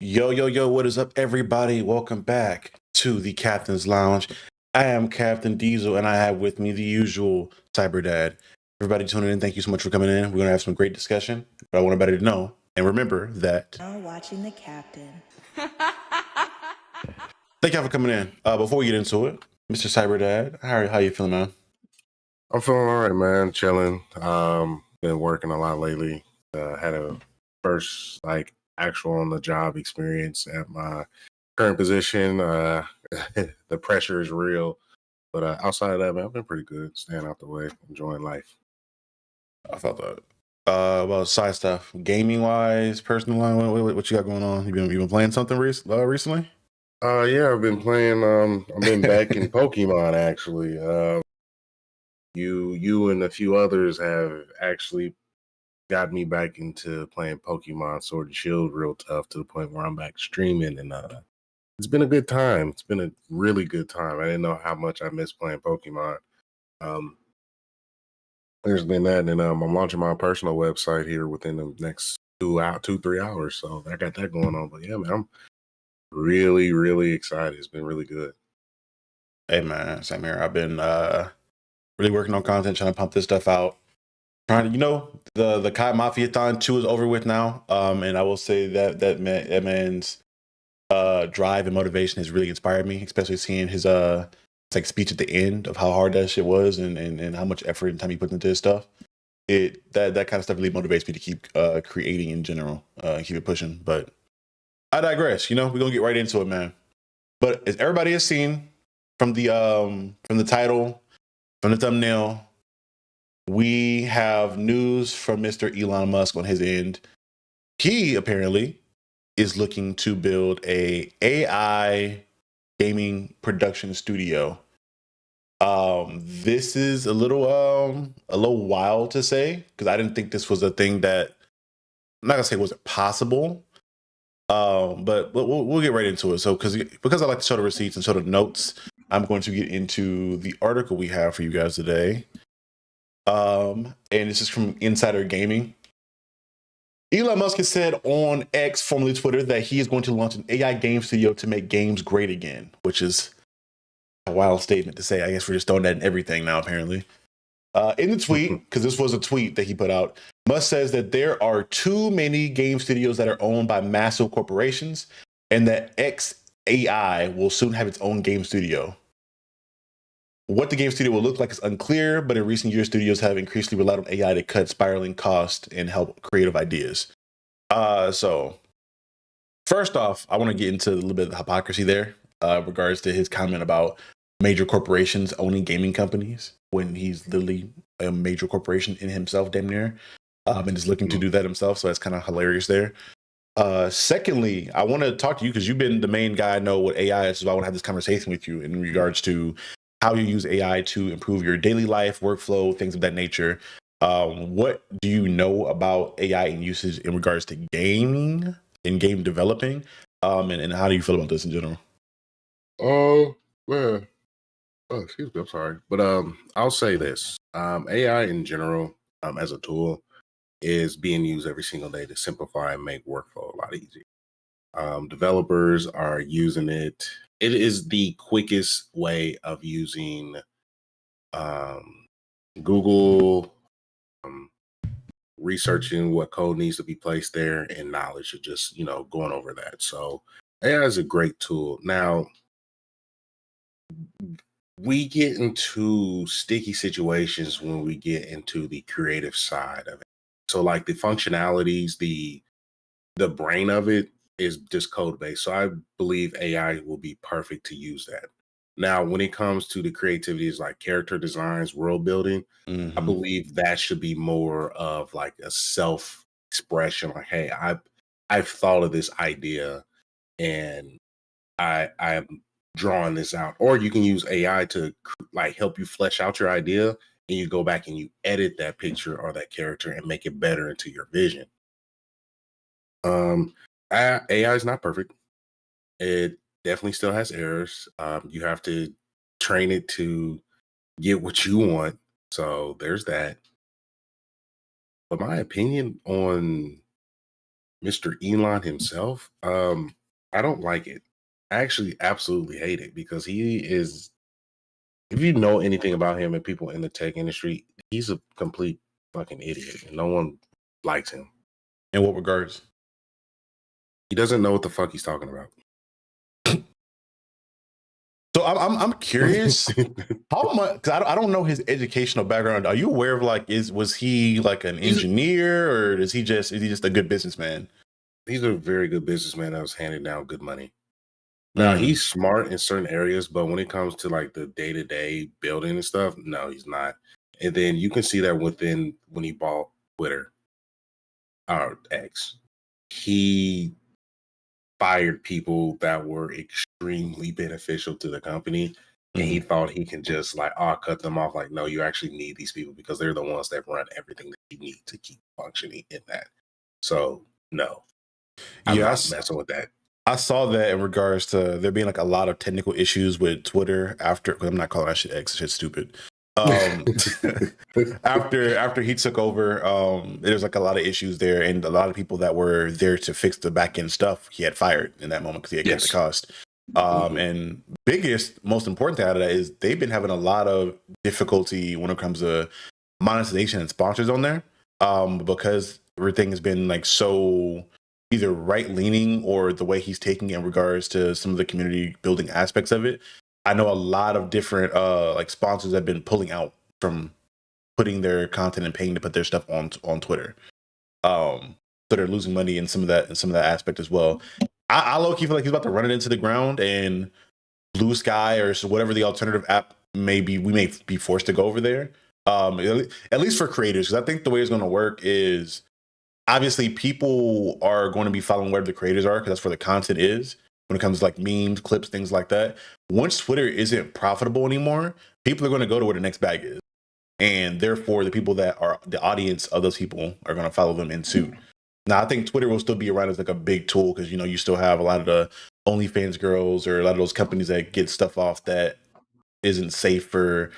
Yo, yo, yo, what is up, everybody? Welcome back to the Captain's Lounge. I am Captain Diesel, and I have with me the usual Cyber Dad. Everybody tuning in, thank you so much for coming in. We're going to have some great discussion, but I want everybody to know and remember that. Now watching the Captain. Thank y'all for coming in. Before we get into it, Mr. Cyber Dad, how you feeling, man? I'm feeling all right, man. Chilling. Been working a lot lately. Had a first actual on the job experience at my current position. The pressure is real, but outside of that, man, I've been pretty good. Staying out the way, enjoying life. I felt that. Well, side stuff, gaming wise, personal line, what you got going on? You been playing something recently? Yeah, I've been playing. I've been back in Pokemon actually. You and a few others have actually got me back into playing Pokemon Sword and Shield real tough to the point where I'm back streaming, and it's been a good time. It's been a really good time. I didn't know how much I missed playing Pokemon. There's been that, and I'm launching my personal website here within the next 3 hours. So I got that going on. But yeah, man, I'm really, really excited. It's been really good. Hey man, same here. I've been really working on content, trying to pump this stuff out. Trying to, the Kai Mafia-thon 2 is over with now. And I will say that man's drive and motivation has really inspired me, especially seeing his speech at the end of how hard that shit was and how much effort and time he put into his stuff. That kind of stuff really motivates me to keep creating in general, keep it pushing. But I digress. We're gonna get right into it, man. But as everybody has seen from the title, from the thumbnail, we have news from Mr. Elon Musk on his end. He apparently is looking to build a AI gaming production studio. This is a little wild to say, because I didn't think this was a thing that, I'm not gonna say was it possible, but we'll get right into it. So because I like to show the receipts and show the notes, I'm going to get into the article we have for you guys today. And this is from Insider Gaming. Elon Musk has said on X, formerly Twitter, that he is going to launch an AI game studio to make games great again, which is a wild statement to say. I guess we're just throwing that in everything now, apparently. In the tweet, because this was a tweet that he put out, Musk says that there are too many game studios that are owned by massive corporations, and that XAI will soon have its own game studio. What the game studio will look like is unclear, but in recent years, studios have increasingly relied on AI to cut spiraling costs and help creative ideas. So first off, I want to get into a little bit of the hypocrisy there, regards to his comment about major corporations owning gaming companies when he's literally a major corporation in himself, damn near, and is looking to do that himself. So that's kind of hilarious there. Secondly, I want to talk to you because you've been the main guy I know what AI is. So I want to have this conversation with you in regards to how you use AI to improve your daily life, workflow, things of that nature. What do you know about AI and usage in regards to gaming and game developing? And how do you feel about this in general? Oh, man. Oh, excuse me. I'm sorry. But I'll say this. AI in general, as a tool, is being used every single day to simplify and make workflow a lot easier. Developers are using it. It is the quickest way of using Google, researching what code needs to be placed there, and knowledge of just going over that. So AI is a great tool. Now we get into sticky situations when we get into the creative side of it. So like the functionalities, the brain of it is just code based. So I believe AI will be perfect to use that. Now, when it comes to the creativities like character designs, world building, I believe that should be more of like a self expression. Like, hey, I've thought of this idea and I'm drawing this out. Or you can use AI to like help you flesh out your idea, and you go back and you edit that picture or that character and make it better into your vision. AI is not perfect. It definitely still has errors. You have to train it to get what you want. So there's that. But my opinion on Mr. Elon himself, I don't like it. I actually absolutely hate it because he is, if you know anything about him and people in the tech industry, he's a complete fucking idiot and no one likes him. In what regards? He doesn't know what the fuck he's talking about. So I'm curious how much, because I don't know his educational background. Are you aware of was he like an engineer, or is he just a good businessman? He's a very good businessman that was handing down good money. Now he's smart in certain areas, but when it comes to like the day-to-day building and stuff, no, he's not. And then you can see that within when he bought Twitter or X, he fired people that were extremely beneficial to the company. And he thought he can just like, cut them off. Like, no, you actually need these people because they're the ones that run everything that you need to keep functioning in that. So no, I'm not messing with that. I saw that in regards to there being like a lot of technical issues with Twitter after, because I'm not calling that shit X, shit's stupid. After he took over, there's like a lot of issues there, and a lot of people that were there to fix the back end stuff he had fired in that moment because he had kept the cost. And most important thing out of that is they've been having a lot of difficulty when it comes to monetization and sponsors on there, because everything has been like so either right leaning or the way he's taking in regards to some of the community building aspects of it. I know a lot of different like sponsors have been pulling out from putting their content and paying to put their stuff on Twitter. So they're losing money in some of that aspect as well. I low-key feel like he's about to run it into the ground, and Blue Sky or whatever the alternative app may be, we may be forced to go over there. At least for creators, because I think the way it's going to work is obviously people are going to be following where the creators are because that's where the content is when it comes to like memes, clips, things like that. Once Twitter isn't profitable anymore, people are going to go to where the next bag is. And therefore, the people that are the audience of those people are going to follow them in suit. Now, I think Twitter will still be around as like a big tool because, you still have a lot of the OnlyFans girls or a lot of those companies that get stuff off that isn't safe for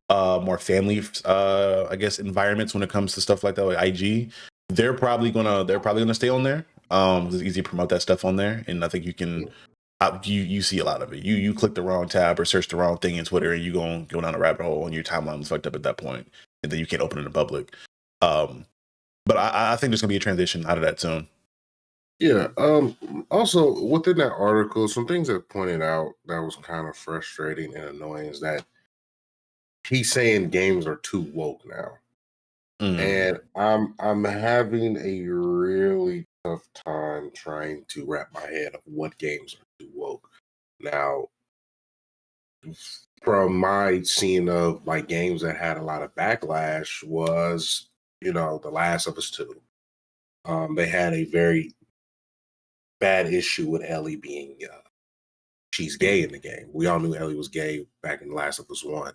more family, I guess, environments when it comes to stuff like that, like IG. They're probably gonna stay on there. It's easy to promote that stuff on there, and I think you can. You see a lot of it. You click the wrong tab or search the wrong thing in Twitter, and you go down a rabbit hole, and your timeline was fucked up at that point, and then you can't open it in public. But I think there's gonna be a transition out of that soon. Yeah. Also, within that article, some things that pointed out that was kind of frustrating and annoying is that he's saying games are too woke now. And I'm having a really tough time trying to wrap my head of what games are too woke. Now, from my scene of like games that had a lot of backlash was, The Last of Us 2. They had a very bad issue with Ellie being she's gay in the game. We all knew Ellie was gay back in The Last of Us 1.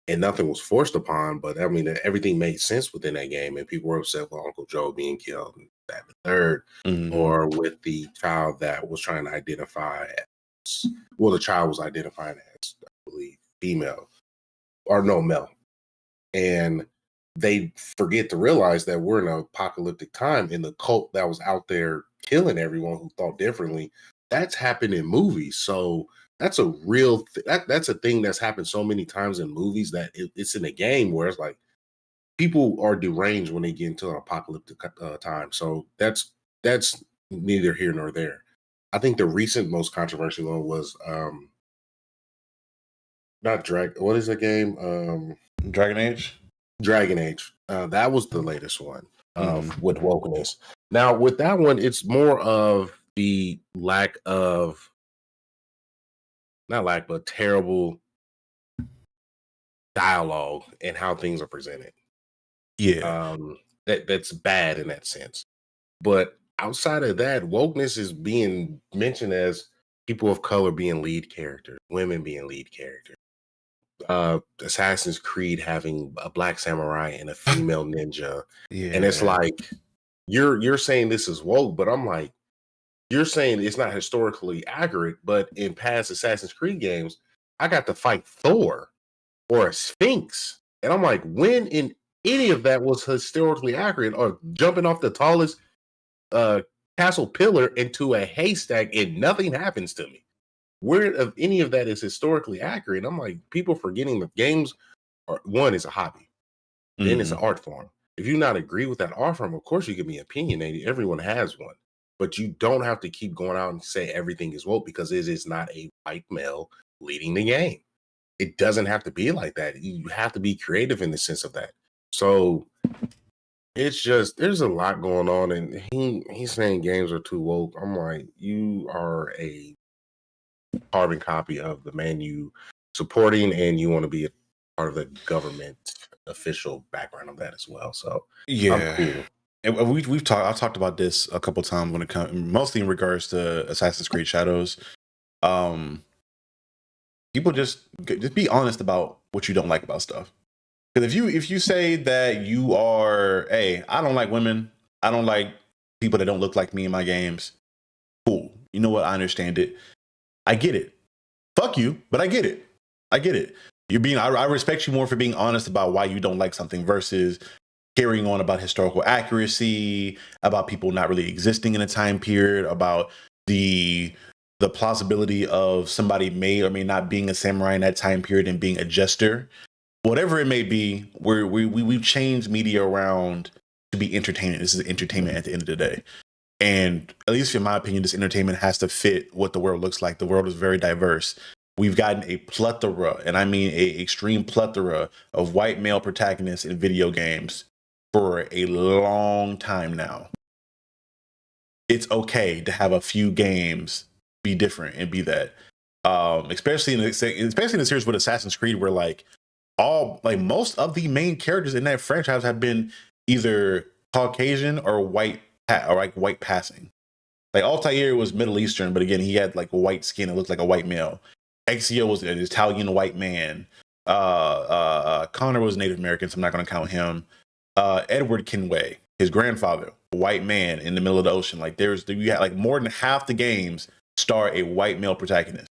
And nothing was forced upon, but I mean, everything made sense within that game. And people were upset with Uncle Joe being killed, and that the third, or with the child that was trying to identify as, the child was identifying as, I believe, female or no, male. And they forget to realize that we're in an apocalyptic time, and the cult that was out there killing everyone who thought differently, that's happened in movies. So that's a real that's a thing that's happened so many times in movies that it's in a game where it's like people are deranged when they get into an apocalyptic time. So that's neither here nor there. I think the recent most controversial one was not what is the game? Dragon Age. Dragon Age. That was the latest one with wokeness. Now with that one, it's more of the lack of not lack, but terrible dialogue and how things are presented. Yeah. That's bad in that sense. But outside of that, wokeness is being mentioned as people of color being lead characters, women being lead characters. Assassin's Creed having a black samurai and a female ninja. Yeah. And it's like you're saying this is woke, but I'm like, you're saying it's not historically accurate, but in past Assassin's Creed games, I got to fight Thor or a Sphinx. And I'm like, when in any of that was historically accurate, or jumping off the tallest castle pillar into a haystack and nothing happens to me. Where of any of that is historically accurate? I'm like, people forgetting that games are, one, is a hobby, then it's an Mhm. art form. If you not agree with that art form, of course you can be opinionated. Everyone has one, but you don't have to keep going out and say everything is woke because it is not a white male leading the game. It doesn't have to be like that. You have to be creative in the sense of that. So it's just there's a lot going on, and he's saying games are too woke. I'm like, you are a carbon copy of the man you supporting, and you want to be a part of the government official background of that as well. So I'm Yeah. cool. And we've talked. I've talked about this a couple times when it comes, mostly in regards to Assassin's Creed Shadows. Um, People just be honest about what you don't like about stuff. Because if you say that you are, hey, I don't like women, I don't like people that don't look like me in my games. Cool. You know what? I understand it. I get it. Fuck you, but I get it. I get it. You're being. I respect you more for being honest about why you don't like something versus carrying on about historical accuracy, about people not really existing in a time period, about the the plausibility of somebody may or may not being a samurai in that time period and being a jester. Whatever it may be, we've changed media around to be entertaining. This is entertainment at the end of the day. And at least in my opinion, this entertainment has to fit what the world looks like. The world is very diverse. We've gotten a plethora, and I mean a extreme plethora of white male protagonists in video games for a long time now. It's okay to have a few games be different and be that. Especially in the series with Assassin's Creed, where most of the main characters in that franchise have been either Caucasian or white passing. Like Altair was Middle Eastern, but again, he had like white skin and looked like a white male. Exio was an Italian white man. Connor was Native American, so I'm not going to count him. Edward Kenway, his grandfather, a white man in the middle of the ocean. Like you had like more than half the games star a white male protagonist.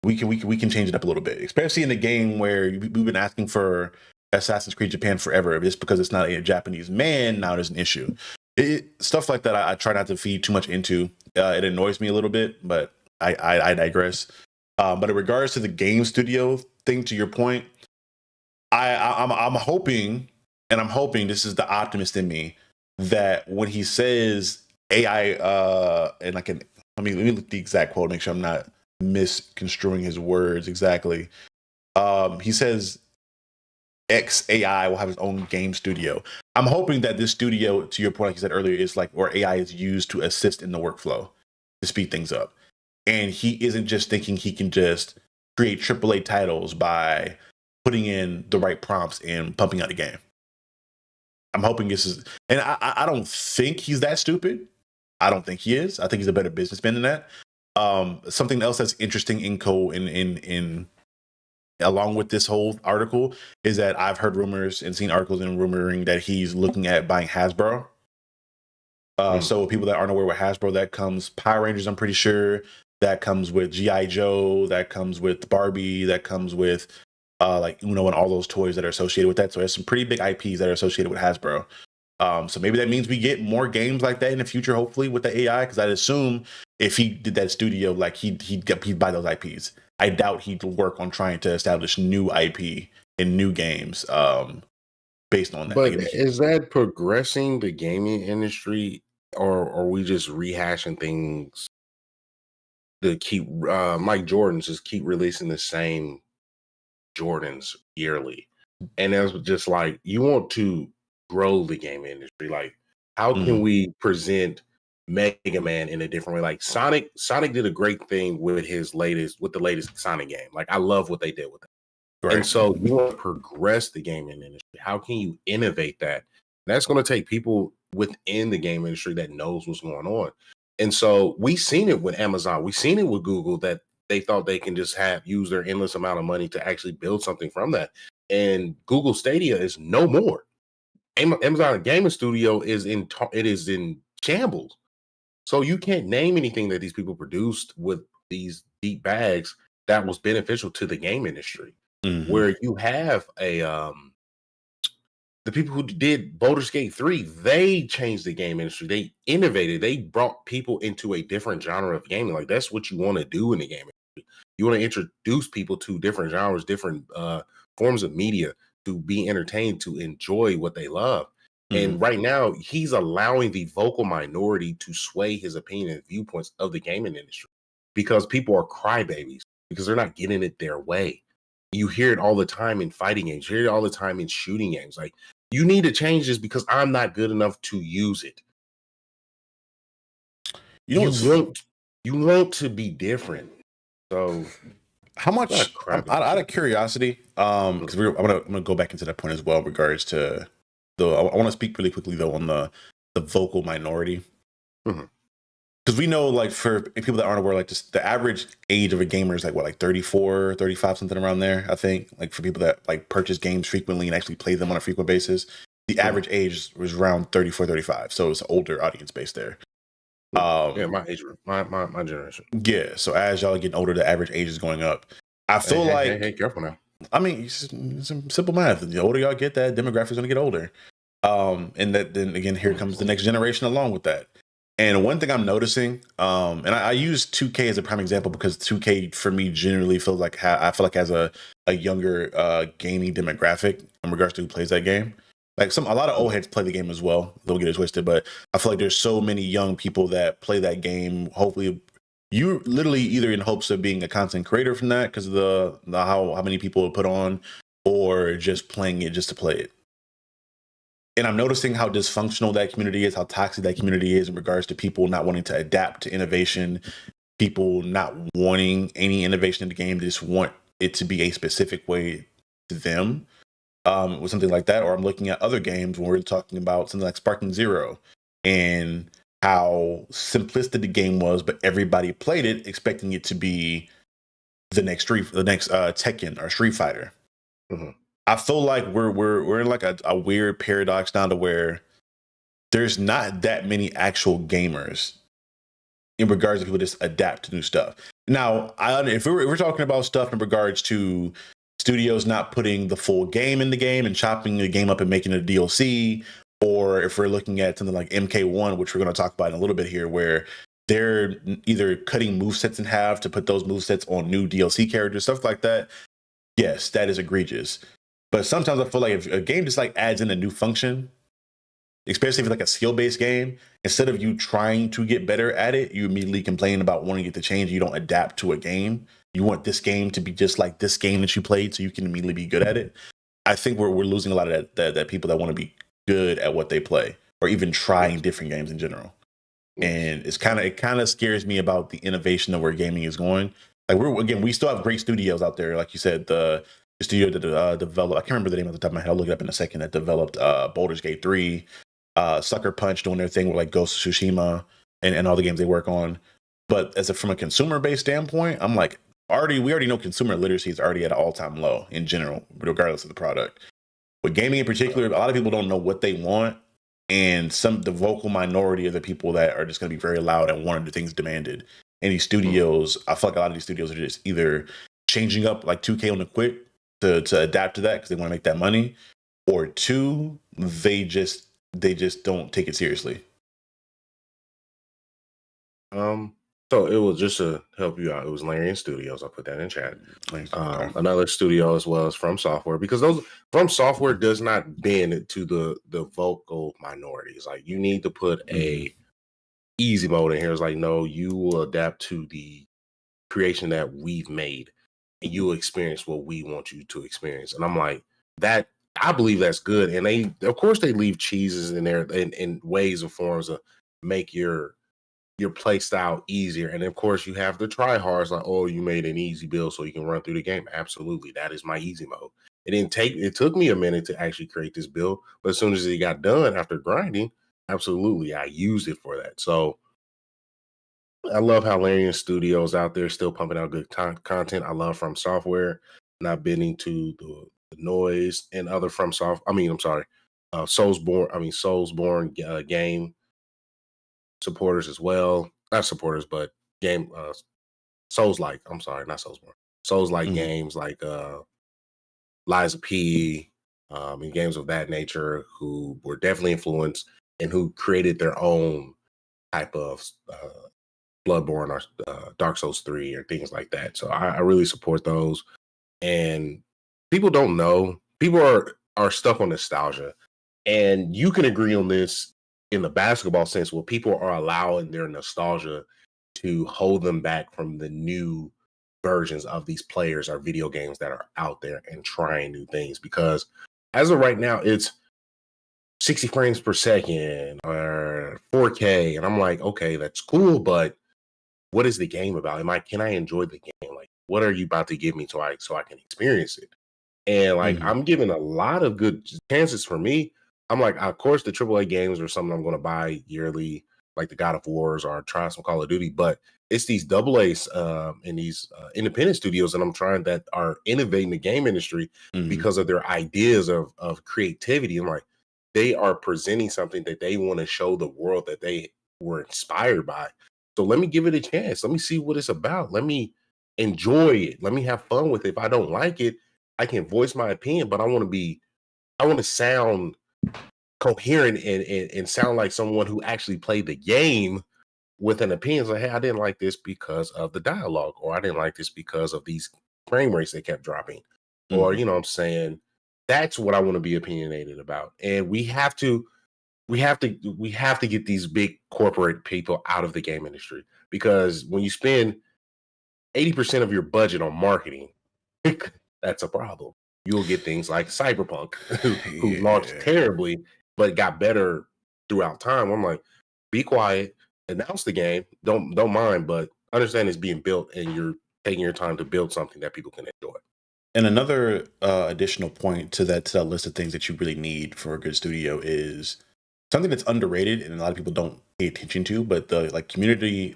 We can change it up a little bit, especially in the game where we've been asking for Assassin's Creed Japan forever. Just because it's not a Japanese man, now there's an issue. Stuff like that, I try not to feed too much into. It annoys me a little bit, but I digress. But in regards to the game studio thing, to your point, I'm hoping, and I'm hoping this is the optimist in me, that when he says AI, and I can let me look at the exact quote, make sure I'm not misconstruing his words exactly. He says X AI will have its own game studio. I'm hoping that this studio, to your point, like you said earlier, is like where AI is used to assist in the workflow to speed things up. And he isn't just thinking he can just create AAA titles by putting in the right prompts and pumping out a game. I'm hoping this is, and I don't think he's that stupid. I don't think he is. I think he's a better businessman than that. Something else that's interesting in along with this whole article is that I've heard rumors and seen articles and rumoring that he's looking at buying Hasbro. So people that aren't aware with Hasbro, that comes Power Rangers, I'm pretty sure. That comes with G.I. Joe. That comes with Barbie. That comes with like Uno and all those toys that are associated with that. So there's some pretty big IPs that are associated with Hasbro. So maybe that means we get more games like that in the future, hopefully with the AI. Because I'd assume if he did that studio, like he'd buy those IPs. I doubt he'd work on trying to establish new IP and new games based on that. But Like, is that progressing the gaming industry, or are we just rehashing things to keep Mike Jordans just keep releasing the same Jordans yearly? And that's just like, you want to grow the game industry. Like, how can mhm, we present Mega Man in a different way? Like Sonic did a great thing with the latest Sonic game. Like, I love what they did with it. And right. so you want to progress the gaming industry. How can you innovate that? That's going to take people within the game industry that knows what's going on. And so we've seen it with Amazon. We've seen it with Google, that they thought they can just use their endless amount of money to actually build something from that. And Google Stadia is no more. Amazon Gaming Studio is in shambles. So you can't name anything that these people produced with these deep bags that was beneficial to the game industry. Hmm. Where you have the people who did Baldur's Gate 3, they changed the game industry. They innovated. They brought people into a different genre of gaming. Like that's what you want to do in the game industry. You want to introduce people to different genres, different forms of media to be entertained, to enjoy what they love. And right now, he's allowing the vocal minority to sway his opinion and viewpoints of the gaming industry because people are crybabies because they're not getting it their way. You hear it all the time in fighting games. You hear it all the time in shooting games. Like, you need to change this because I'm not good enough to use it. You want to be different. So how much out of curiosity, because I'm gonna go back into that point as well in regards to I want to speak really quickly though on the vocal minority. Because we know, like, for people that aren't aware, like, just the average age of a gamer is like what, like 34, 35, something around there, I think. Like, for people that like purchase games frequently and actually play them on a frequent basis, the average age was around 34, 35. So it's an older audience base there. Yeah, my age group, my generation. Yeah. So as y'all are getting older, the average age is going up. I feel hey, careful now. I mean, it's some simple math. The older y'all get, that demographic is going to get older. And that then again, here comes the next generation along with that. And one thing I'm noticing, and I use 2K as a prime example because 2K for me generally feels like I feel like has a younger gaming demographic in regards to who plays that game. Like a lot of old heads play the game as well. Don't get it twisted, but I feel like there's so many young people that play that game. Hopefully, you literally either in hopes of being a content creator from that because of the how many people put on, or just playing it just to play it. And I'm noticing how dysfunctional that community is, how toxic that community is in regards to people not wanting to adapt to innovation, people not wanting any innovation in the game. They just want it to be a specific way to them, with something like that. Or I'm looking at other games when we're talking about something like Sparking Zero and how simplistic the game was, but everybody played it expecting it to be the next Tekken or Street Fighter. I feel like we're in like a weird paradox now to where there's not that many actual gamers in regards to people just adapt to new stuff. Now, if we're talking about stuff in regards to studios not putting the full game in the game and chopping the game up and making it a DLC, or if we're looking at something like MK1, which we're going to talk about in a little bit here, where they're either cutting movesets in half to put those movesets on new DLC characters, stuff like that. Yes, that is egregious. But sometimes I feel like if a game just like adds in a new function, especially if it's like a skill-based game, instead of you trying to get better at it, you immediately complain about wanting it to change. You don't adapt to a game. You want this game to be just like this game that you played so you can immediately be good at it. I think we're losing a lot of that people that want to be good at what they play, or even trying different games in general. And it kind of scares me about the innovation of where gaming is going. Like we still have great studios out there, like you said, the studio that developed, I can't remember the name off the top of my head, I'll look it up in a second, that developed Baldur's Gate 3, Sucker Punch doing their thing with like Ghost of Tsushima and all the games they work on. But from a consumer-based standpoint, I'm like, we already know consumer literacy is already at an all-time low in general, regardless of the product. With gaming in particular, a lot of people don't know what they want, and the vocal minority of the people that are just going to be very loud and wanting the things demanded. And these studios, I feel like a lot of these studios are just either changing up like 2K on the quick to adapt to that because they want to make that money, or two, they just don't take it seriously. So it was, just to help you out, it was Larian Studios. I'll put that in chat. Another studio as well as From Software, because those From Software does not bend to the vocal minorities. Like, you need to put a easy mode in here. It's like, no, you will adapt to the creation that we've made, and you'll experience what we want you to experience. And I'm like, that, I believe that's good. And they, of course, they leave cheeses in there in ways and forms to make your play style easier. And of course, you have the try hards, like, oh, you made an easy build so you can run through the game. Absolutely, that is my easy mode. It took me a minute to actually create this build, but as soon as it got done after grinding, absolutely, I used it for that. So I love how Larian Studios out there still pumping out good content. I love From Software not bending to the noise and other Soulsborne game supporters as well. Not supporters, but game Souls-like. I'm sorry, not Soulsborne. Souls-like games like Lies of P, and games of that nature who were definitely influenced and who created their own type of Bloodborne or Dark Souls 3 or things like that. So I really support those. And people don't know. People are stuck on nostalgia. And you can agree on this in the basketball sense where people are allowing their nostalgia to hold them back from the new versions of these players or video games that are out there and trying new things. Because as of right now, it's 60 frames per second or 4K. And I'm like, okay, that's cool, but what is the game about? Can I enjoy the game? Like, what are you about to give me so I can experience it? And like Mhm. I'm giving a lot of good chances for me. I'm like, of course, the AAA games are something I'm going to buy yearly, like the God of Wars or try some Call of Duty. But it's these double A's and these independent studios that I'm trying that are innovating the game industry Mhm. because of their ideas of creativity. I'm like, they are presenting something that they want to show the world that they were inspired by. So let me give it a chance. Let me see what it's about. Let me enjoy it. Let me have fun with it. If I don't like it, I can voice my opinion, but I want to sound coherent and sound like someone who actually played the game with an opinion. Like, hey, I didn't like this because of the dialogue, or I didn't like this because of these frame rates they kept dropping. Or, Mhm. you know what I'm saying? That's what I want to be opinionated about. And we have to get these big corporate people out of the game industry because when you spend 80% of your budget on marketing, that's a problem. You'll get things like Cyberpunk, who launched Yeah. terribly but got better throughout time. I'm like, be quiet, announce the game, don't mind, but understand it's being built and you're taking your time to build something that people can enjoy. And another additional point to that list of things that you really need for a good studio is something that's underrated and a lot of people don't pay attention to, but the like community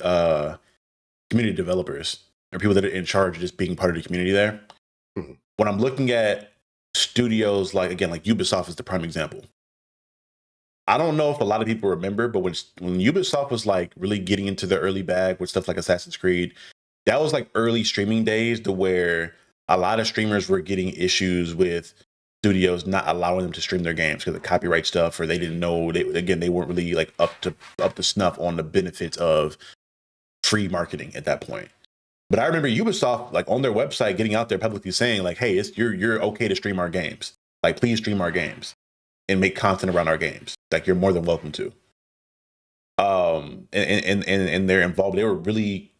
developers or people that are in charge of just being part of the community there. Mhm. When I'm looking at studios like again like Ubisoft is the prime example. I don't know if a lot of people remember, but when Ubisoft was like really getting into the early bag with stuff like Assassin's Creed, that was like early streaming days to where a lot of streamers were getting issues with studios not allowing them to stream their games because of copyright stuff, or they didn't know. They weren't really like up to snuff on the benefits of free marketing at that point. But I remember Ubisoft like on their website getting out there publicly saying like, "Hey, you're okay to stream our games. Like, please stream our games and make content around our games. Like, you're more than welcome to." And they're involved. They were really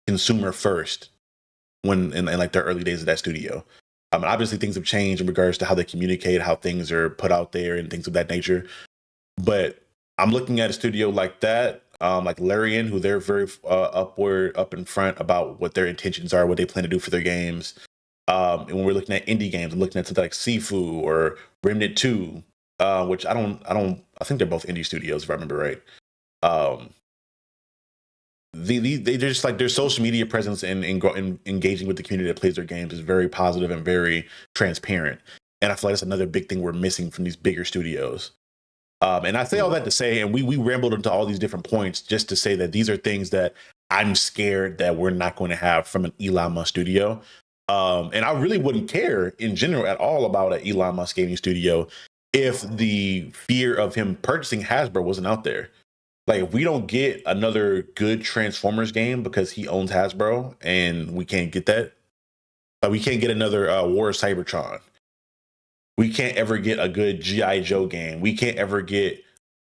consumer first when in like their early days of that studio. And obviously things have changed in regards to how they communicate, how things are put out there, and things of that nature. But I'm looking at a studio like that, like Larian, who they're very up in front about what their intentions are, what they plan to do for their games. And when we're looking at indie games, I'm looking at something like Sifu or Remnant 2, which I think they're both indie studios if I remember right. Um, they just like their social media presence and engaging with the community that plays their games is very positive and very transparent. And I feel like that's another big thing we're missing from these bigger studios. And I say all Yeah. that to say, and we rambled into all these different points just to say that these are things that I'm scared that we're not going to have from an Elon Musk studio. And I really wouldn't care in general at all about an Elon Musk gaming studio if the fear of him purchasing Hasbro wasn't out there. Like, if we don't get another good Transformers game because he owns Hasbro and we can't get that, we can't get another War of Cybertron. We can't ever get a good GI Joe game. We can't ever get.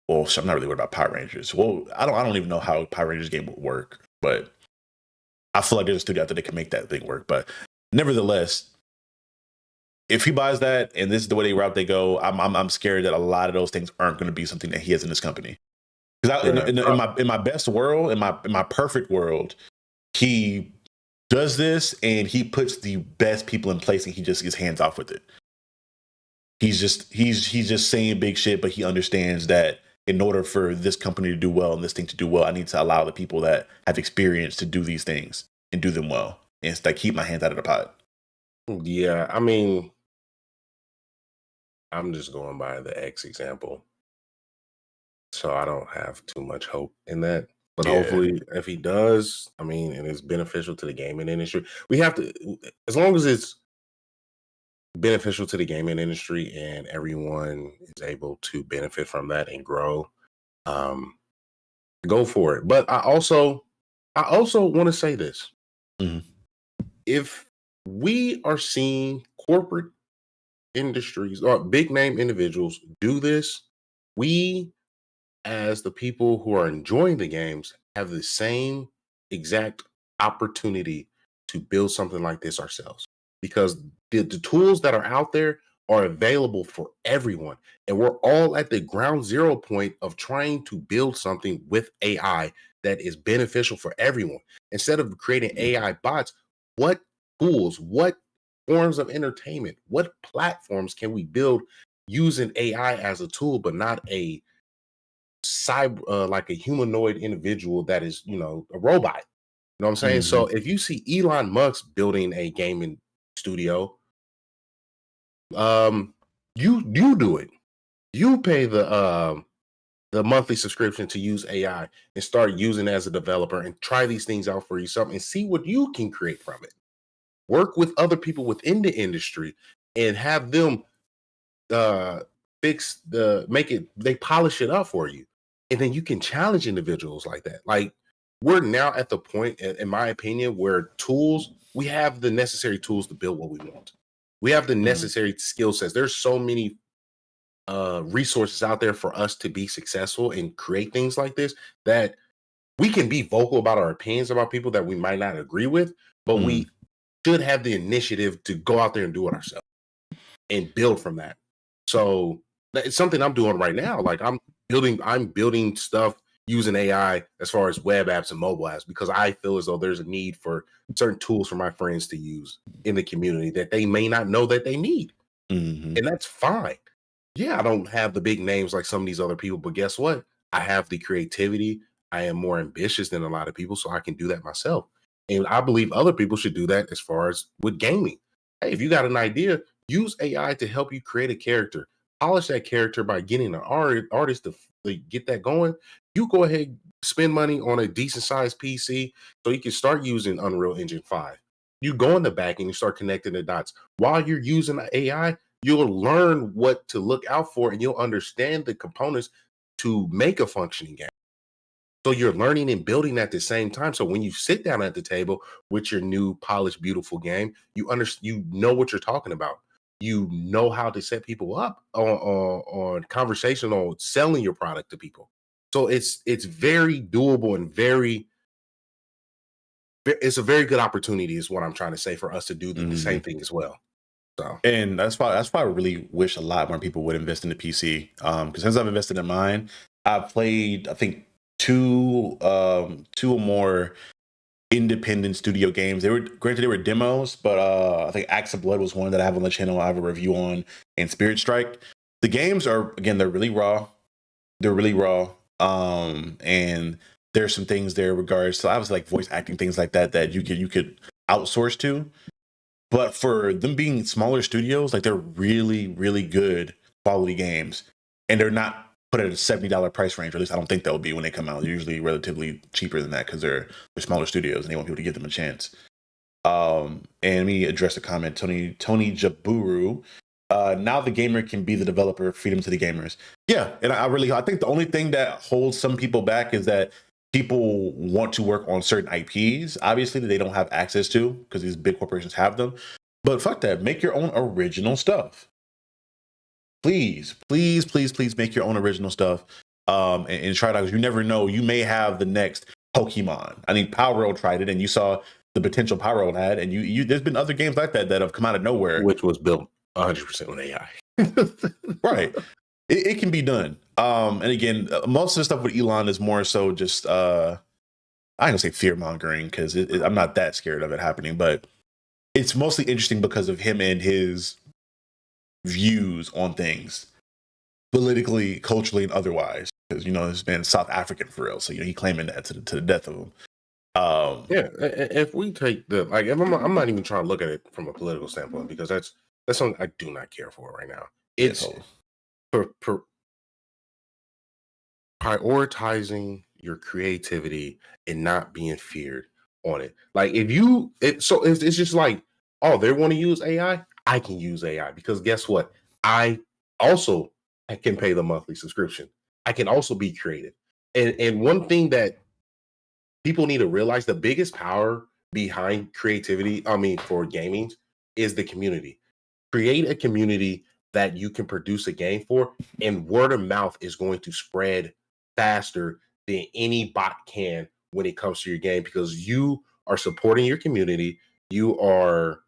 Well, so I'm not really worried about Power Rangers. Well, I don't even know how Power Rangers game would work, but I feel like there's a studio out there that can make that thing work. But nevertheless, if he buys that and this is the way route they go, I'm scared that a lot of those things aren't going to be something that he has in his company. Because Yeah. in my best world, in my perfect world, he does this and he puts the best people in place and he just gets hands off with it. He's just saying big shit, but he understands that in order for this company to do well and this thing to do well, I need to allow the people that have experience to do these things and do them well. And it's like keep my hands out of the pot. Yeah. I mean, I'm just going by the X example. So I don't have too much hope in that. But Yeah. hopefully, if he does, I mean, and it's beneficial to the gaming industry, we have to, as long as it's beneficial to the gaming industry and everyone is able to benefit from that and grow, um, go for it. But I also want to say this. Mhm. If we are seeing corporate industries or big name individuals do this, we as the people who are enjoying the games have the same exact opportunity to build something like this ourselves, because the tools that are out there are available for everyone, and we're all at the ground zero point of trying to build something with AI that is beneficial for everyone. Instead of creating AI bots, what tools, what forms of entertainment, what platforms can we build using AI as a tool, but not a cyber like a humanoid individual that is, a robot. You know what I'm saying? So Mhm. if you see Elon Musk building a gaming studio, um, you do it. You pay the monthly subscription to use AI and start using it as a developer and try these things out for yourself and see what you can create from it. Work with other people within the industry and have them uh fix the make it they polish it up for you, and then you can challenge individuals like that. Like, we're now at the point, in my opinion, where tools we have the necessary tools to build what we want. We have the Mhm. necessary skill sets. There's so many resources out there for us to be successful and create things like this, that we can be vocal about our opinions about people that we might not agree with, but Mhm. we should have the initiative to go out there and do it ourselves and build from that. So it's something I'm doing right now. Like, I'm building stuff using AI as far as web apps and mobile apps, because I feel as though there's a need for certain tools for my friends to use in the community that they may not know that they need. Mhm. And that's fine. Yeah, I don't have the big names like some of these other people, but guess what? I have the creativity. I am more ambitious than a lot of people, so I can do that myself. And I believe other people should do that as far as with gaming. Hey, if you got an idea, use AI to help you create a character. Polish that character by getting an artist to get that going. You go ahead, spend money on a decent sized PC so you can start using Unreal Engine 5. You go in the back and you start connecting the dots. While you're using the AI, you'll learn what to look out for and you'll understand the components to make a functioning game. So you're learning and building at the same time. So when you sit down at the table with your new polished, beautiful game, you know what you're talking about. You know how to set people up on conversation on selling your product to people. So it's very doable and it's a very good opportunity, is what I'm trying to say, for us to do the same Mhm. thing as well. So And that's why I really wish a lot more people would invest in the PC. Because since I've invested in mine, I've played I think two or more independent studio games. They were granted they were demos, but I think Axe of Blood was one that I have on the channel. I have a review on, and Spirit Strike. The games are again they're really raw. They're really raw. And there's some things there regards to obviously like voice acting things like that that you could outsource to. But for them being smaller studios, like they're really, really good quality games. And they're not put at a $70 price range, or at least I don't think they'll be when they come out. They're usually relatively cheaper than that because they're smaller studios and they want people to give them a chance. And let me address a comment. Tony Jaburu. Now the gamer can be the developer, freedom to the gamers. Yeah, and I think the only thing that holds some people back is that people want to work on certain IPs, obviously, that they don't have access to because these big corporations have them. But fuck that. Make your own original stuff. Please, please, please, please make your own original stuff. And try it out, because you never know. You may have the next Pokemon. I mean, Power World tried it, and you saw the potential Power World had, and you there's been other games like that that have come out of nowhere. which was built 100% on AI. Right. It can be done. And again, most of the stuff with Elon is more so just I ain't gonna say fear mongering because I'm not that scared of it happening, but it's mostly interesting because of him and his views on things, politically, culturally, and otherwise. Because this man South African for real, so he claiming that to the death of him. Um, Yeah, if we take the like, if I'm not even trying to look at it from a political standpoint, because that's something I do not care for right now. yeah, It's totally. prioritizing your creativity and not being feared on it. Like, if you, it's just like, oh, they want to use AI. I can use AI because guess what? I also can pay the monthly subscription. I can also be creative. And one thing that people need to realize, the biggest power behind creativity, I mean, for gaming, is the community. Create a community that you can produce a game for, and word of mouth is going to spread faster than any bot can when it comes to your game, because you are supporting your community. You are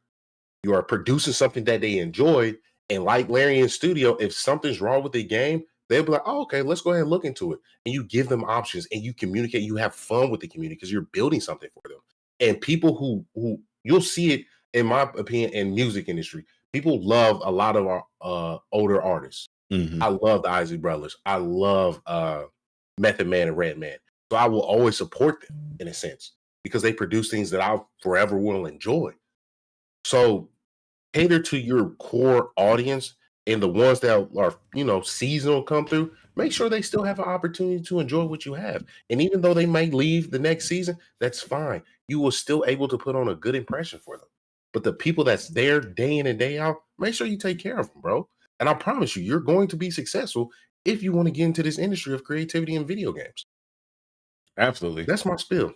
producing something that they enjoy. And like Larry in studio, if something's wrong with the game, they'll be like, oh, okay, let's go ahead and look into it. And you give them options and you communicate, you have fun with the community because you're building something for them. And people who you'll see it, in my opinion, in music industry, people love a lot of our older artists. Mm-hmm. I love the Isley Brothers. I love Method Man and Redman. So I will always support them in a sense because they produce things that I forever will enjoy. So cater to your core audience, and the ones that are, seasonal come through, make sure they still have an opportunity to enjoy what you have. And even though they may leave the next season, that's fine. You will still able to put on a good impression for them. But the people that's there day in and day out, make sure you take care of them, bro. And I promise you, you're going to be successful if you want to get into this industry of creativity in video games. Absolutely. That's my spiel.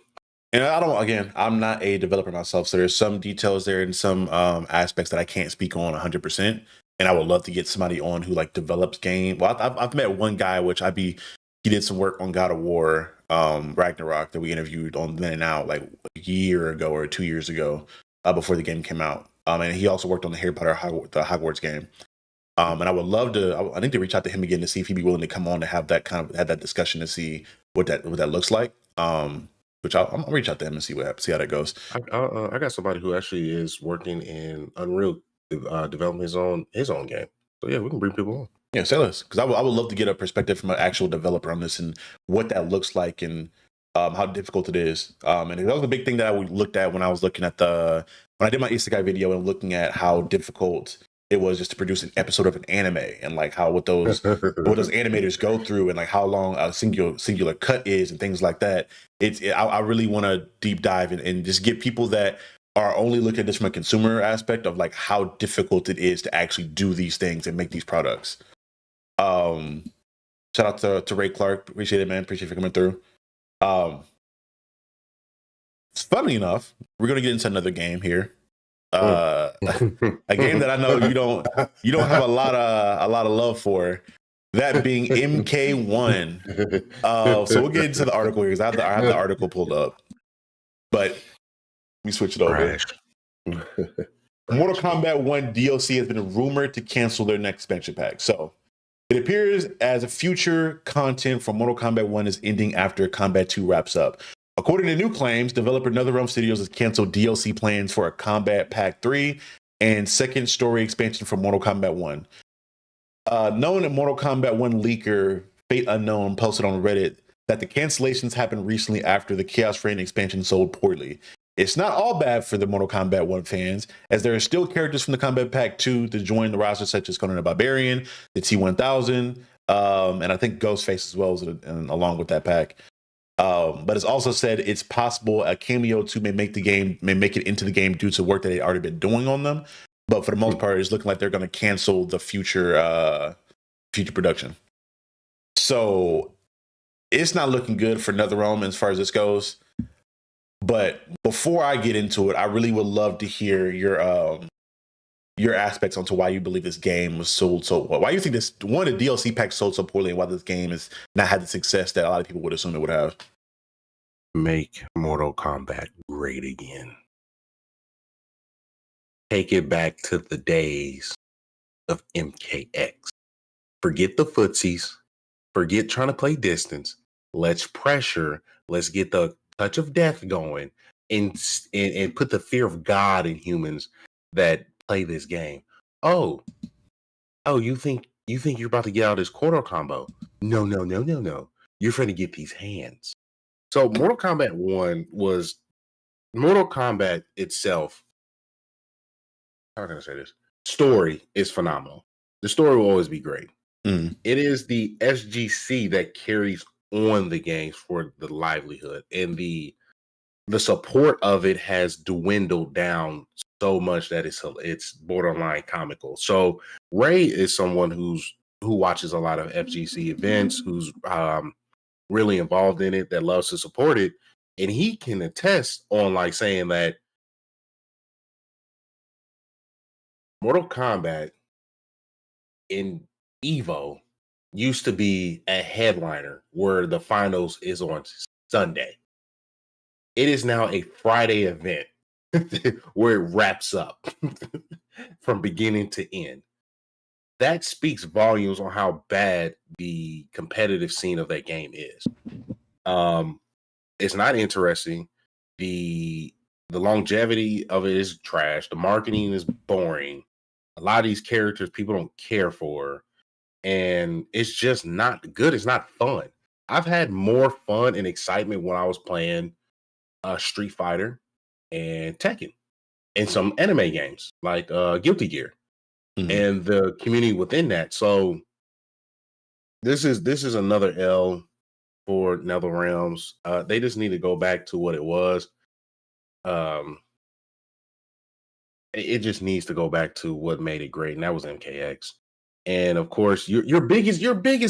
And I'm not a developer myself, so there's some details there and some aspects that I can't speak on 100%. And I would love to get somebody on who like develops game. Well, I've met one guy, he did some work on God of War, Ragnarok, that we interviewed on Then and Out like a year ago or 2 years ago, before the game came out. And he also worked on the Harry Potter the Hogwarts game. And I would love to. I need to reach out to him again to see if he'd be willing to come on to have that discussion to see what that looks like. Which I'll reach out to him and see how that goes. I got somebody who actually is working in Unreal, developing his own game. So yeah, we can bring people on. Yeah, say less, because I would love to get a perspective from an actual developer on this and what that looks like and how difficult it is. And that was a big thing that I looked at when I was looking at when I did my Isekai video and looking at how difficult it was just to produce an episode of an anime and like what those animators go through and like how long a singular cut is and things like that. I really want to deep dive and just get people that are only looking at this from a consumer aspect of like how difficult it is to actually do these things and make these products. Shout out to Ray Clark. Appreciate it, man. Appreciate you for coming through. Funny enough, we're gonna get into another game here. A game that I know you don't have a lot of love for, that being MK1. So we'll get into the article here because I have the article pulled up, but let me switch it over. Mortal Kombat 1 DLC has been rumored to cancel their next expansion pack. So it appears as future content from Mortal Kombat 1 is ending after Combat 2 wraps up. According to new claims, developer NetherRealm Studios has canceled DLC plans for a Combat Pack 3 and second story expansion for Mortal Kombat 1. Known at Mortal Kombat 1 leaker, Fate Unknown, posted on Reddit that the cancellations happened recently after the Chaos Reign expansion sold poorly. It's not all bad for the Mortal Kombat 1 fans, as there are still characters from the Combat Pack 2 to join the roster, such as Conan the Barbarian, the T-1000, and I think Ghostface as well, along with that pack. But it's also said it's possible a cameo 2 may make it into the game due to work that they've already been doing on them. But for the most part, it's looking like they're going to cancel the future production. So it's not looking good for NetherRealm as far as this goes. But before I get into it, I really would love to hear your aspects onto why you believe this game was sold so well. Why you think the DLC pack sold so poorly, and why this game has not had the success that a lot of people would assume it would have. Make Mortal Kombat great again. Take it back to the days of MKX. Forget the footsies. Forget trying to play distance. Let's pressure. Let's get the touch of death going and put the fear of God in humans that play this game. Oh, you think you're about to get out of this quarter combo? No. You're trying to get these hands. So Mortal Kombat 1 was Mortal Kombat itself. How can I say this? Story is phenomenal. The story will always be great. It is the SGC that carries on the games for the livelihood, and the support of it has dwindled down so much that it's borderline comical. So Ray is someone who watches a lot of FGC events, who's really involved in it, that loves to support it, and he can attest on like saying that Mortal Kombat in Evo used to be a headliner where the finals is on Sunday. It is now a Friday event where it wraps up from beginning to end. That speaks volumes on how bad the competitive scene of that game is. It's not interesting. The longevity of it is trash. The marketing is boring. A lot of these characters people don't care for, and it's just not good. It's not fun. I've had more fun and excitement when I was playing Street Fighter and Tekken and some anime games like Guilty Gear and the community within that. So this is another L for NetherRealms. They just need to go back to what it was. It just needs to go back to what made it great, and that was MKX. And of course, your biggest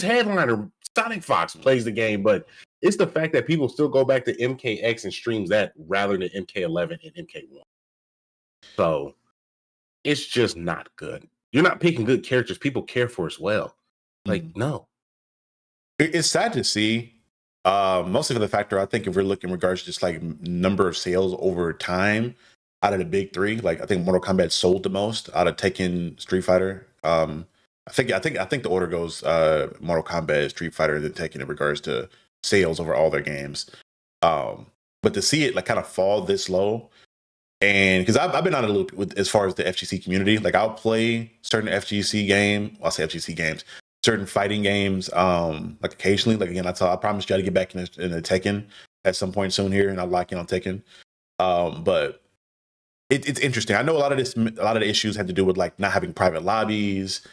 headliner, Sonic Fox, plays the game, but it's the fact that people still go back to MKX and streams that rather than MK11 and MK1. So it's just not good. You're not picking good characters people care for as well. Like, no. It's sad to see. Mostly for the factor, I think if we're looking in regards to just like number of sales over time out of the big three, like I think Mortal Kombat sold the most out of Tekken, Street Fighter. I think the order goes Mortal Kombat, Street Fighter, then Tekken in regards to sales over all their games. But to see it like kind of fall this low, and because I've been on a loop with as far as the FGC community, like I'll play certain FGC game. Well, I'll say FGC games, certain fighting games, like occasionally. Like again, I promised you to get back in the Tekken at some point soon here, and I'll lock in on Tekken. But it's interesting. I know a lot of the issues had to do with like not having private lobbies,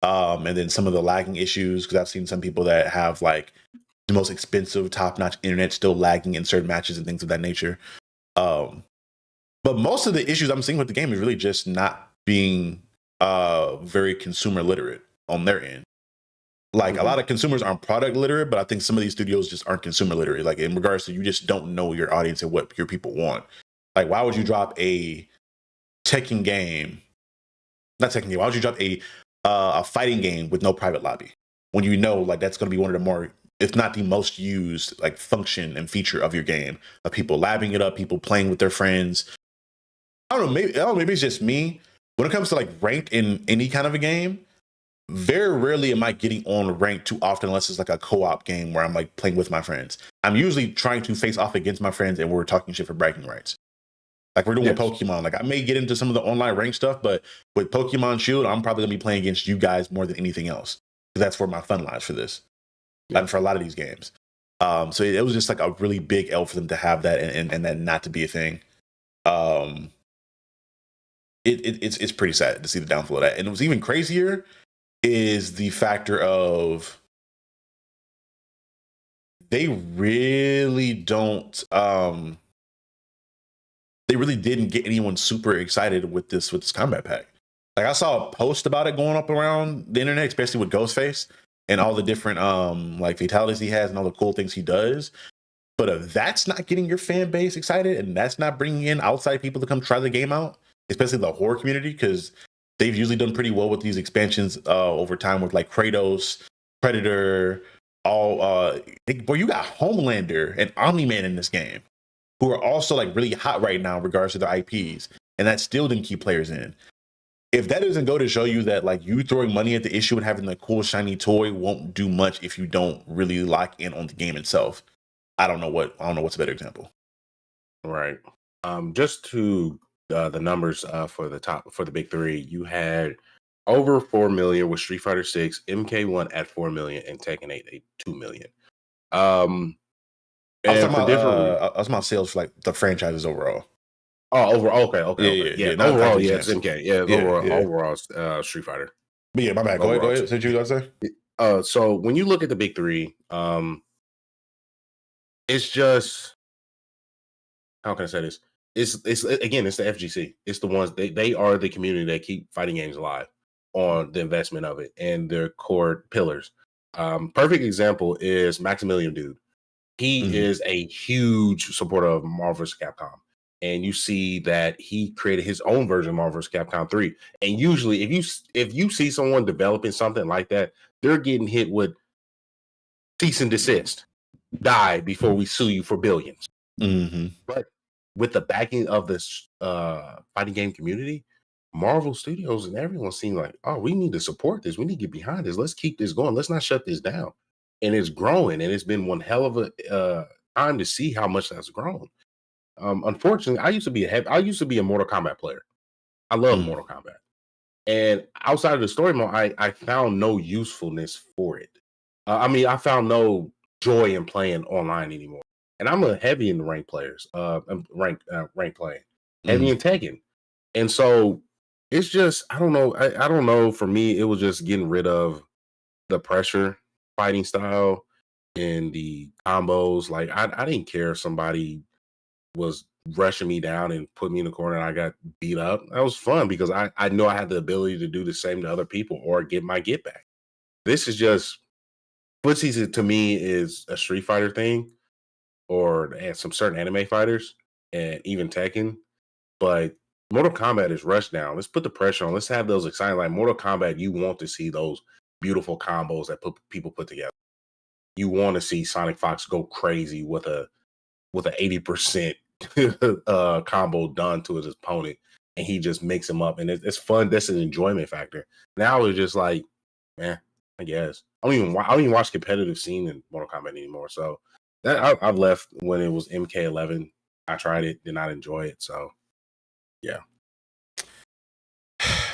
and then some of the lagging issues. Because I've seen some people that have like the most expensive, top-notch internet still lagging in certain matches and things of that nature. But most of the issues I'm seeing with the game is really just not being very consumer literate on their end. Like a lot of consumers aren't product literate, but I think some of these studios just aren't consumer literate. Like in regards to you just don't know your audience and what your people want. Like why would you drop a Tekken game? Not Tekken game. Why would you drop a fighting game with no private lobby when you know like that's going to be one of the more, if not the most used like function and feature of your game, of people labbing it up, people playing with their friends. I don't know. Maybe it's just me. When it comes to like ranked in any kind of a game, very rarely am I getting on ranked too often unless it's like a co-op game where I'm like playing with my friends. I'm usually trying to face off against my friends and we're talking shit for bragging rights. Like we're doing with Pokemon. Like I may get into some of the online rank stuff, but with Pokemon Shield, I'm probably gonna be playing against you guys more than anything else. Because that's where my fun lies for this. And for a lot of these games. So it was just like a really big L for them to have that and that not to be a thing. It's pretty sad to see the downfall of that. And it was even crazier is the factor of they really didn't get anyone super excited with this combat pack. Like I saw a post about it going up around the internet, especially with Ghostface and all the different like fatalities he has and all the cool things he does. But if that's not getting your fan base excited and that's not bringing in outside people to come try the game out, especially the horror community, because they've usually done pretty well with these expansions over time with like Kratos, Predator, you got Homelander and Omni-Man in this game who are also like really hot right now in regards to their IPs, and that still didn't keep players in. If that doesn't go to show you that like you throwing money at the issue and having the cool shiny toy won't do much if you don't really lock in on the game itself, I don't know what's a better example. Right. Just to the numbers for the big three, you had over 4 million with Street Fighter 6, MK1 at 4 million, and Tekken 8 at 2 million. I was talking about sales for like the franchises overall. Oh, overall, okay. Yeah. Overall, yeah, it's MK. Overall, Street Fighter. But yeah, my bad. Go ahead. Say what you guys say. So when you look at the big three, it's just, how can I say this? it's again, it's the FGC. It's the ones they are the community that keep fighting games alive on the investment of it and their core pillars. Perfect example is Maximilian Dude. He Mhm. is a huge supporter of Marvel vs. Capcom. And you see that he created his own version of Marvel vs. Capcom 3. And usually if you see someone developing something like that, they're getting hit with cease and desist. Die before we sue you for billions. Mhm. But with the backing of this fighting game community, Marvel Studios and everyone seemed like, oh, we need to support this. We need to get behind this. Let's keep this going. Let's not shut this down. And it's growing, and it's been one hell of a time to see how much that's grown. Unfortunately, I used to be a Mortal Kombat player. I love Mm. Mortal Kombat, and outside of the story mode, I found no usefulness for it. I mean, I found no joy in playing online anymore. And I'm a heavy in rank players, rank playing, heavy Mm. in Tekken, and so it's just I don't know. I don't know. For me, it was just getting rid of the pressure fighting style and the combos. Like I didn't care if somebody was rushing me down and put me in the corner and I got beat up. That was fun because I know I had the ability to do the same to other people or get my get back. This is just footsie to me is a Street Fighter thing or and some certain anime fighters and even Tekken. But Mortal Kombat is rushed down. Let's put the pressure on. Let's have those exciting like Mortal Kombat. You want to see those beautiful combos that people put together. You want to see Sonic Fox go crazy with a 80% combo done to his opponent, and he just makes him up, and it's fun. That's an enjoyment factor. Now it's just like, man, I guess I don't even watch competitive scene in Mortal Kombat anymore. So that I've left when it was MK11. I tried it, did not enjoy it. So yeah,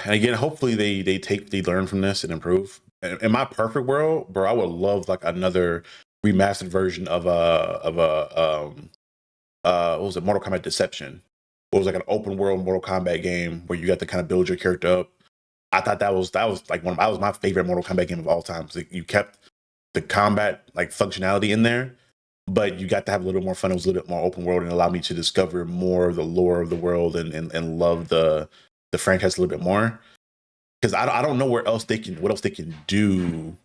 And again, hopefully they learn from this and improve. In my perfect world, bro, I would love like another remastered version of what was it, Mortal Kombat Deception. It was like an open world Mortal Kombat game where you got to kind of build your character up. I thought that was like that was my favorite Mortal Kombat game of all time. So you kept the combat like functionality in there, but you got to have a little more fun. It was a little bit more open world and allowed me to discover more of the lore of the world and love the franchise a little bit more. Because I don't know what else they can do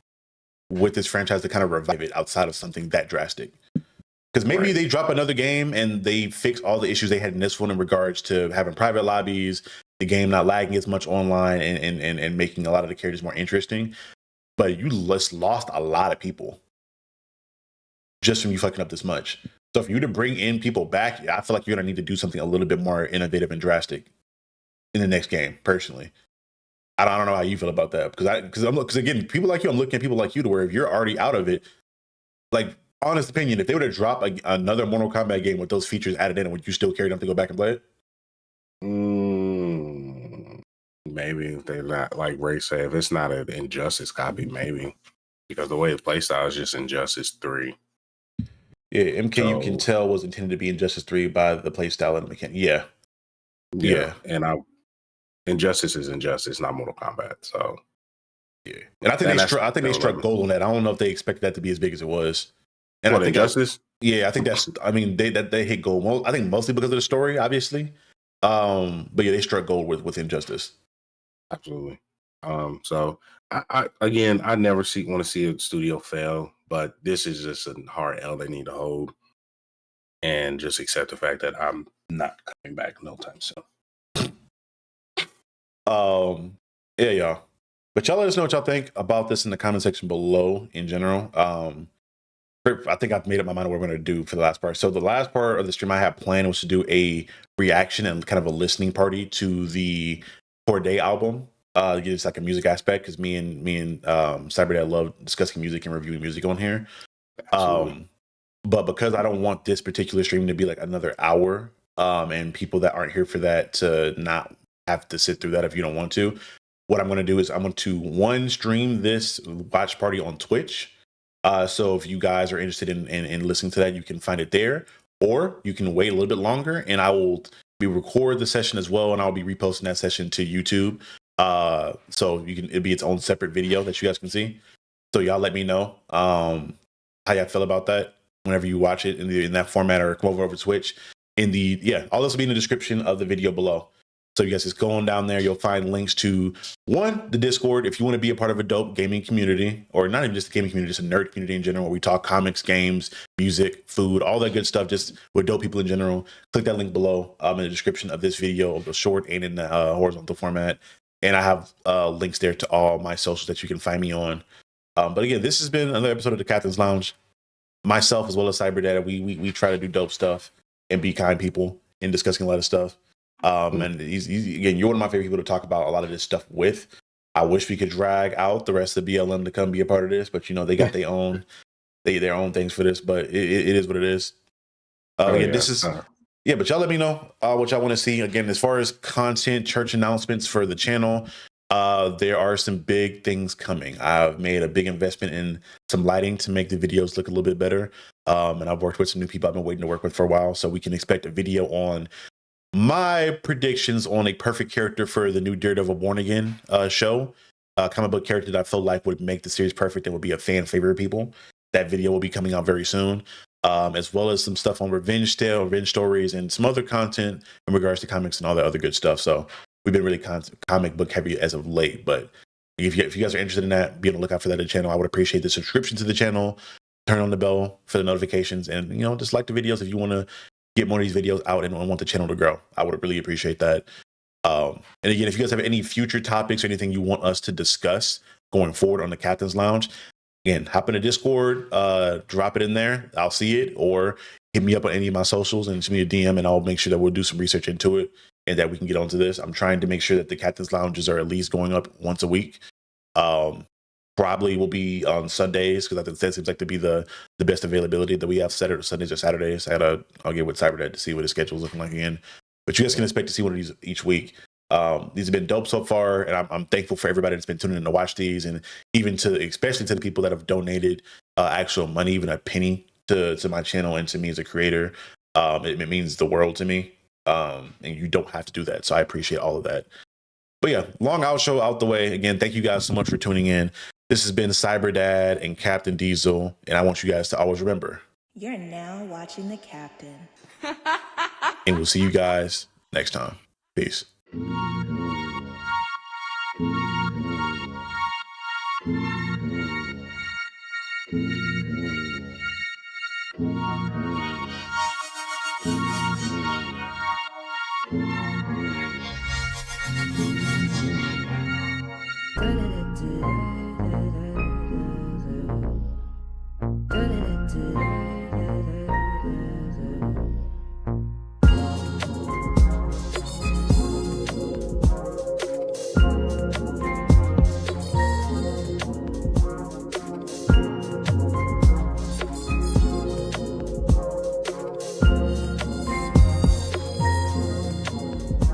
with this franchise to kind of revive it outside of something that drastic. Because maybe right. they drop another game and they fix all the issues they had in this one in regards to having private lobbies, the game not lagging as much online, and making a lot of the characters more interesting. But you just lost a lot of people just from you fucking up this much. So for you to bring in people back, I feel like you're gonna need to do something a little bit more innovative and drastic in the next game. Personally, I don't know how you feel about that because again, people like you, I'm looking at people like you to where if you're already out of it, like honest opinion, if they were to drop another Mortal Kombat game with those features added in, would you still carry them to go back and play it? Maybe if they're not like Ray said, if it's not an Injustice copy, maybe because the way the playstyle is just Injustice 3. Yeah, MK you can So tell was intended to be Injustice 3 by the playstyle and the mechanic. Yeah, yeah, yeah, and Injustice is Injustice, not Mortal Kombat. So yeah. And I think they struck gold on that. I don't know if they expected that to be as big as it was. And what I think Injustice? yeah, I think that's. I mean, they hit gold. I think mostly because of the story, obviously. But yeah, they struck gold with Injustice. Absolutely. So I again, I never want to see a studio fail, but this is just a hard L they need to hold, and just accept the fact that I'm not coming back no time soon. Yeah, y'all. But y'all let us know what y'all think about this in the comment section below in general. I think I've made up my mind what we're going to do for the last part. So the last part of the stream I had planned was to do a reaction and kind of a listening party to the Corday album. It's like a music aspect because me and Cyberdad love discussing music and reviewing music on here. Absolutely. But because I don't want this particular stream to be like another hour, and people that aren't here for that to not have to sit through that if you don't want to, what I'm going to do is I'm going to stream this watch party on Twitch. So if you guys are interested in listening to that, you can find it there, or you can wait a little bit longer, and I will record the session as well, and I'll be reposting that session to YouTube. So it'll be its own separate video that you guys can see. So y'all let me know how y'all feel about that whenever you watch it in that format, or come over Twitch all this will be in the description of the video below. So you guys just go on down there. You'll find links to the Discord if you want to be a part of a dope gaming community, or not even just a gaming community, just a nerd community in general, where we talk comics, games, music, food, all that good stuff, just with dope people in general. Click that link below in the description of this video, the short and in the horizontal format. And I have links there to all my socials that you can find me on. But again, this has been another episode of the Captain's Lounge. Myself as well as Cyberdad, we try to do dope stuff and be kind people in discussing a lot of stuff. And he's again, you're one of my favorite people to talk about a lot of this stuff with. I wish we could drag out the rest of BLM to come be a part of this, but they got their own things for this. But it is what it is. This is but y'all let me know what y'all want to see. Again, as far as content, church announcements for the channel, there are some big things coming. I've made a big investment in some lighting to make the videos look a little bit better. And I've worked with some new people I've been waiting to work with for a while, so we can expect a video on my predictions on a perfect character for the new Daredevil Born Again show, comic book character that I feel like would make the series perfect and would be a fan favorite of people. That video will be coming out very soon, as well as some stuff on revenge stories, and some other content in regards to comics and all that other good stuff. So we've been really comic book heavy as of late, but if you guys are interested in that, be on the lookout for that in the channel. I would appreciate the subscription to the channel, turn on the bell for the notifications, and just like the videos if you want to get more of these videos out and want the channel to grow. I would really appreciate that. And again, if you guys have any future topics or anything you want us to discuss going forward on the Captain's Lounge, again, hop in the Discord, drop it in there. I'll see it, or hit me up on any of my socials and send me a DM, and I'll make sure that we'll do some research into it and that we can get onto this. I'm trying to make sure that the Captain's Lounges are at least going up once a week. Probably will be on Sundays, because I think that seems like to be the best availability that we have. Sundays or Saturdays. I'll get with Cyberdad to see what his schedule is looking like again. But you guys can expect to see one of these each week. These have been dope so far, and I'm thankful for everybody that's been tuning in to watch these, and even especially to the people that have donated actual money, even a penny to my channel and to me as a creator. It means the world to me, and you don't have to do that. So I appreciate all of that. But yeah, long outro out the way. Again, thank you guys so much for tuning in. This has been Cyberdad and Captain Diesel, and I want you guys to always remember, you're now watching the Captain. And we'll see you guys next time. Peace.